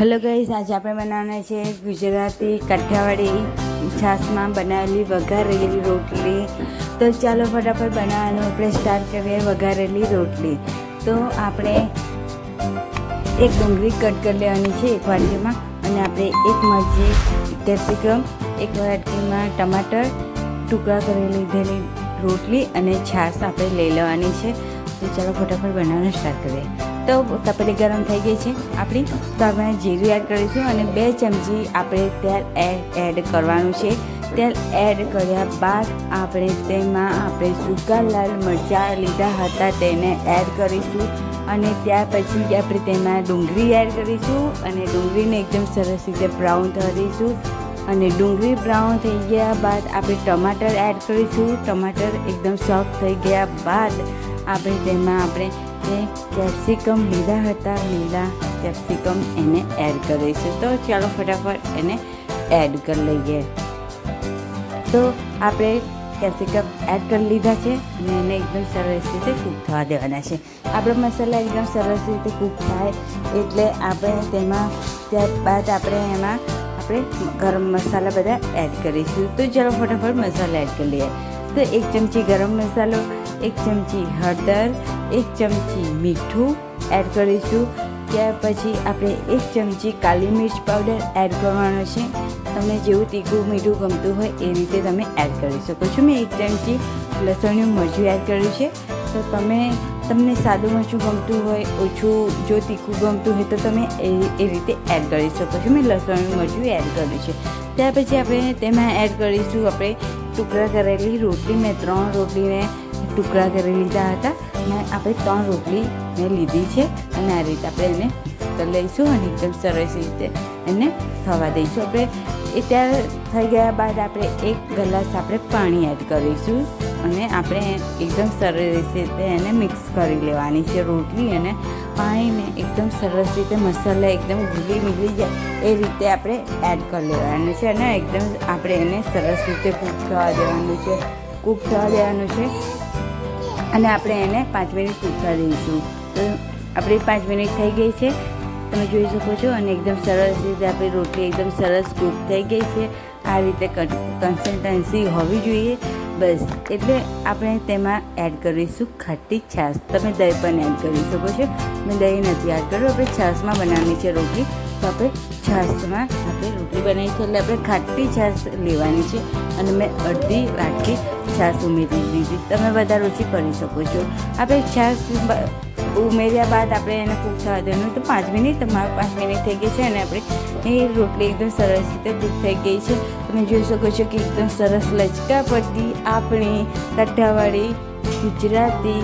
Hello guys, આજે આપણે બનાવવાના છે ગુજરાતી કાઠિયાવાડી છાશમાં બનાવેલી વઘારેલી રોટલી. તો ચાલો ફટાફટ બનાવવાનું આપણે સ્ટાર્ટ કરીએ. વઘારેલી રોટલી તો આપણે એક ડુંગળી કટ કરી લેવાની છે એક વાટકીમાં, અને આપણે એક મરચી, કેપ્સિકમ, એક વાટકીમાં ટમાટર, ટુકડા કરી લીધેલી રોટલી અને છાશ આપણે લઈ લેવાની છે. તો ચાલો ફટાફટ બનાવવાનું સ્ટાર્ટ કરીએ. તો તપેલી ગરમ થઈ ગઈ છે આપણી, તો આપણે જીરું એડ કરીશું અને 2 ચમચી આપણે તેલ એડ કરવાનું છે. તેલ એડ કર્યા બાદ આપણે તેમાં આપણે સૂકા લાલ મરચાં લીધા હતા તેને એડ કરીશું, અને ત્યાર પછી આપણે તેમાં ડુંગળી એડ કરીશું અને ડુંગળીને એકદમ સરસ રીતે બ્રાઉન કરીશું. અને ડુંગળી બ્રાઉન થઈ ગયા બાદ આપણે ટમાટર એડ કરીશું. ટમાટર એકદમ સોફ્ટ થઈ ગયા બાદ આપણે તેમાં આપણે જે કેપ્સિકમ લીધા હતા, લીલા કેપ્સિકમ એને એડ કરીશું. તો ચાલો ફટાફટ એને એડ કરી લઈએ. તો આપણે કેપ્સિકમ એડ કરી લીધા છે અને એને એકદમ સરસ રીતે કૂક થવા દેવાના છે. આપણા મસાલા એકદમ સરસ રીતે કૂક થાય એટલે આપણે તેમાં ત્યારબાદ આપણે એમાં આપણે ગરમ મસાલા બધા એડ કરીશું. તો ચાલો ફટાફટ મસાલા એડ કરી લઈએ. તો 1 ચમચી ગરમ મસાલો, 1 ચમચી હળદર, 1 ચમચી મીઠું એડ કરીશું. ત્યાર પછી આપણે 1 ચમચી કાલી મિર્ચ પાવડર એડ કરવાનો છે. તમને જેવું તીખું મીઠું ગમતું હોય એ રીતે તમે એડ કરી શકો છો. મેં 1 ચમચી લસણનું મરચું એડ કર્યું છે. તો તમને સાદું મરચું ગમતું હોય, ઓછું જો તીખું ગમતું હોય તો તમે એ રીતે એડ કરી શકો છો. મેં લસણનું મરચું એડ કર્યું છે. ત્યાર પછી આપણે તેમાં એડ કરીશું આપણે ટુકડા કરેલી રોટલી. મેં 3 રોટલીને ટુકડા કરી લીધા હતા અને આપણે 3 રોટલી મેં લીધી છે, અને આ રીતે આપણે એને કરી લઈશું અને એકદમ સરસ રીતે એને થવા દઈશું. આપણે એ તૈયાર થઈ ગયા બાદ આપણે 1 ગ્લાસ આપણે પાણી એડ કરીશું અને આપણે એકદમ સરસ રીતે એને મિક્સ કરી લેવાની છે. રોટલી અને પાણીને એકદમ સરસ રીતે મસાલા એકદમ ઘૂલી નીકળી જાય એ રીતે આપણે એડ કરી લેવાનું છે, અને એકદમ આપણે એને સરસ રીતે કૂક થવા દેવાનું છે. અને આપણે એને 5 મિનિટ કૂક થવા દઈશું. તો આપણી 5 મિનિટ થઈ ગઈ છે, તમે જોઈ શકો છો, અને એકદમ સરસ રીતે આપણી રોટલી એકદમ સરસ કૂક થઈ ગઈ છે. આ રીતે કન્સિસ્ટન્સી હોવી જોઈએ બસ. એટલે આપણે તેમાં એડ કરીશું ખાટી છાશ. તમે દહીં પણ એડ કરી શકો છો. મેં દહીં નથી એડ કર્યું. આપણે છાશમાં બનાવવાની છે રોટલી, તો આપણે છાશમાં આપણે રોટલી બનાવી છે એટલે આપણે ખાટી છાશ લેવાની છે, અને મેં અડધી વાટકી છાશ ઉમેરી દીધી. તમે વધારે ઓછી કરી શકો છો. આપણે છાશ ઉમેર્યા બાદ આપણે એને કૂક થવા દેવાનું. તો 5 મિનિટ, તમારે 5 મિનિટ થઈ ગઈ છે અને આપણે એ રોટલી એકદમ સરસ રીતે કૂક થઈ ગઈ છે. તમે જોઈ શકો છો કે એકદમ સરસ લચકા પડતી આપણી કાઠિયાવાડી ગુજરાતી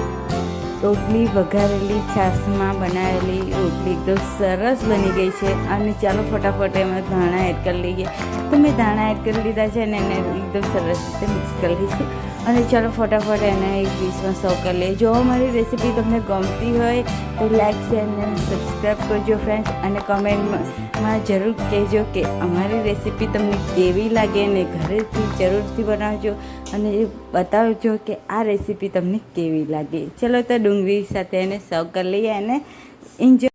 રોટલી વઘારેલી છાશમાં બનાવેલી રોટલી એકદમ સરસ બની ગઈ છે. અને ચાલો ફટાફટ એમાં ધાણા એડ કરી લઈએ. તો મેં ધાણા એડ કરી લીધા છે અને એને એકદમ સરસ રીતે મિક્સ કરી લઈશું. અને ચાલો ફટાફટ એને એક ડીશમાં સર્વ કરી લઈએ. જો અમારી રેસીપી તમને ગમતી હોય તો લાઈક, શેર અને સબસ્ક્રાઈબ કરજો ફ્રેન્ડ્સ, અને કમેન્ટમાં જરૂર કહેજો કે અમારી રેસીપી તમને કેવી લાગે, અને ઘરેથી જરૂરથી બનાવજો અને બતાવજો કે આ રેસીપી તમને કેવી લાગે. ચલો તો ડુંગળી સાથે એને સર્વ કરી લઈએ અને એન્જોય.